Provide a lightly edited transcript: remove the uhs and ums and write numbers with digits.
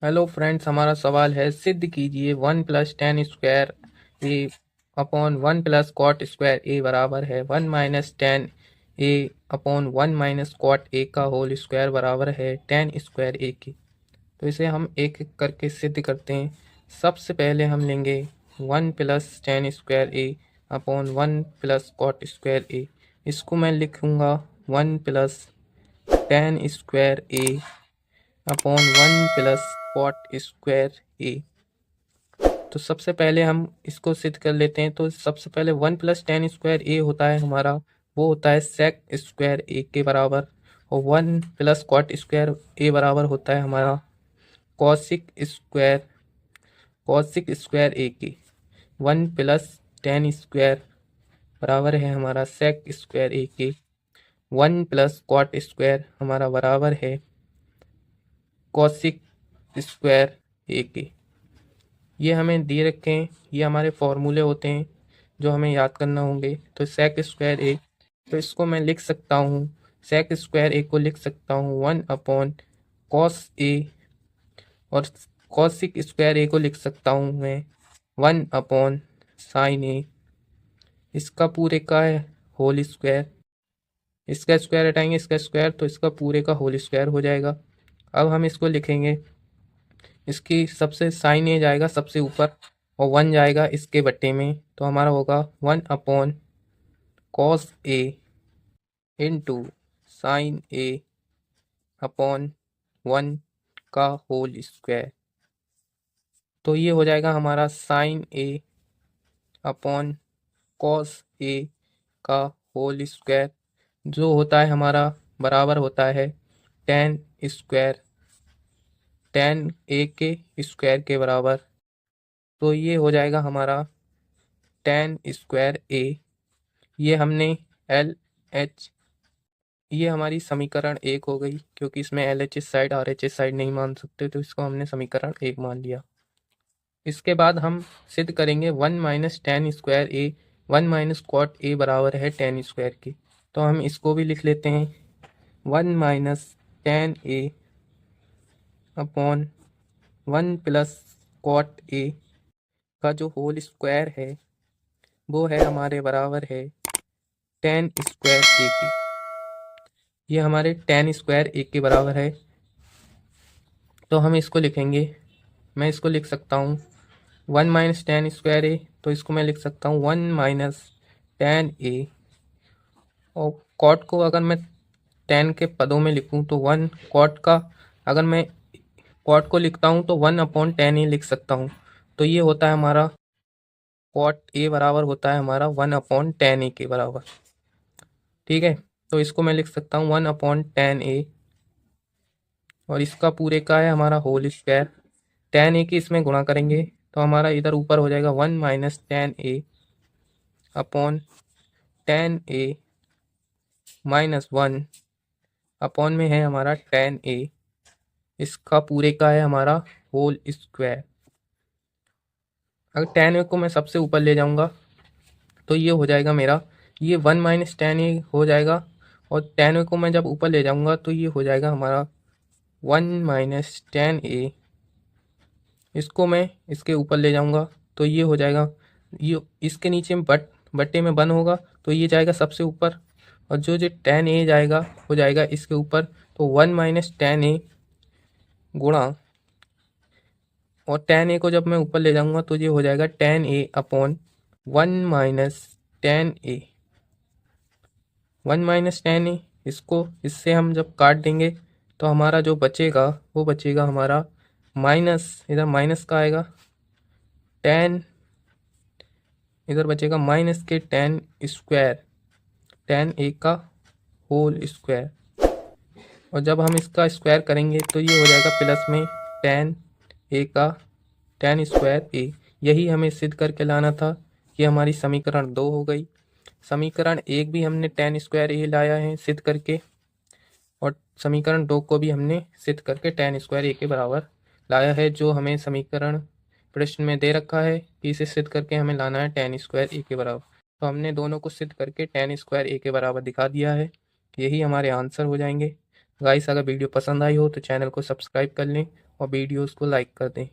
Hello friends, हमारा सवाल है सिद्ध कीजिए 1 + tan² A/1 + cot² A बराबर है 1 - tan A/1 - cot A का होल स्क्वायर बराबर है tan² A के। तो इसे हम एक एक करके सिद्ध करते हैं। सबसे पहले हम लेंगे 1 + tan² A/1 + cot² A। इसको मैं लिखूंगा 1 + tan² A/1 + cot² A। तो सबसे पहले हम इसको सिद्ध कर लेते हैं। तो सबसे पहले 1 + tan² A होता है हमारा, वो होता है sec² A के बराबर। और 1 + cot² A बराबर होता है हमारा cosic² A के। 1 + tan² बराबर है हमारा sec² A के। 1 + cot² हमारा बराबर है cosic² A के। ये हमें दे रखे हैं, ये हमारे फॉर्मूले होते हैं जो हमें याद करना होंगे। तो sec²A, तो इसको मैं लिख सकता हूँ, sec²A को लिख सकता हूँ 1/cos A। और cosic² A को लिख सकता हूँ मैं 1/sin A। इसका पूरे का है होल स्क्वायर, इसका स्क्वायर हटाएंगे इसका स्क्वायर, तो इसका पूरे का होल स्क्वायर हो जाएगा। अब हम इसको लिखेंगे, इसकी सबसे साइन ए जाएगा सबसे ऊपर और 1 जाएगा इसके बट्टे में, तो हमारा होगा 1/cos A into sine A upon 1 का होल स्क्वायर। तो ये हो जाएगा हमारा sine A upon cos A का होल स्क्वायर, जो होता है हमारा बराबर होता है tan A के स्क्वायर के बराबर। तो ये हो जाएगा हमारा tan²A। ये हमने LH, ये हमारी समीकरण 1 हो गई, क्योंकि इसमें LHS साइड RHS साइड नहीं मान सकते, तो इसको हमने समीकरण 1 मान लिया। इसके बाद हम सिद्ध करेंगे 1 - tan²A 1 - cot A बराबर है tan² के। तो हम इसको भी लिख लेते हैं 1 - tan A upon 1 + cot A का जो होल स्क्वायर है वो है हमारे बराबर है tan² A के। ये हमारे tan² A के बराबर है। तो हम इसको लिखेंगे, मैं इसको लिख सकता हूँ 1 - tan² A, तो इसको मैं लिख सकता हूँ 1 - tan A। और कॉट को अगर मैं tan के पदों में लिखूँ तो 1 कॉट का, अगर मैं कॉट को लिखता हूँ तो 1/tan A लिख सकता हूँ। तो ये होता है हमारा कॉट A बराबर होता है हमारा 1/tan A के बराबर। ठीक है, तो इसको मैं लिख सकता हूँ 1/tan A और इसका पूरे का है हमारा होल स्क्वायर। tan A की इसमें गुणा करेंगे तो हमारा इधर ऊपर हो जाएगा 1 - tan A upon tan A -1 upon में है हमारा tan A, इसका पूरे का है हमारा होल स्क्वायर। अगर tan A को मैं सबसे ऊपर ले जाऊंगा तो ये हो जाएगा मेरा, ये 1 - tan A हो जाएगा। और tan A को मैं जब ऊपर ले जाऊंगा तो ये हो जाएगा हमारा 1 - tan A। इसको मैं इसके ऊपर ले जाऊंगा तो ये हो जाएगा, ये इसके नीचे में बट्टे में 1 होगा तो ये जाएगा सबसे ऊपर, और जो जो tan A जाएगा हो जाएगा इसके ऊपर। तो 1 - tan A गुणा, और tan A को जब मैं ऊपर ले जाऊंगा तो ये हो जाएगा tan A upon 1 - tan A। 1 - tan A, इसको इससे हम जब काट देंगे तो हमारा जो बचेगा वो बचेगा हमारा माइनस, इधर माइनस का आएगा tan, इधर बचेगा माइनस के tan² tan A का होल स्क्वायर। और जब हम इसका स्क्वायर करेंगे तो ये हो जाएगा प्लस में tan A का tan² A। यही हमें सिद्ध करके लाना था। ये हमारी समीकरण 2 हो गई। समीकरण 1 भी हमने tan² A लाया है सिद्ध करके, और समीकरण 2 को भी हमने सिद्ध करके tan² A के बराबर लाया है, जो हमें समीकरण प्रश्न में दे रखा है कि इसे सिद्ध करके हमें लाना है tan² A के बराबर। तो हमने दोनों को सिद्ध करके tan² A के बराबर दिखा दिया है। यही हमारे आंसर हो जाएंगे। गाइस, अगर वीडियो पसंद आई हो तो चैनल को सब्सक्राइब कर लें और वीडियोस को लाइक कर दें।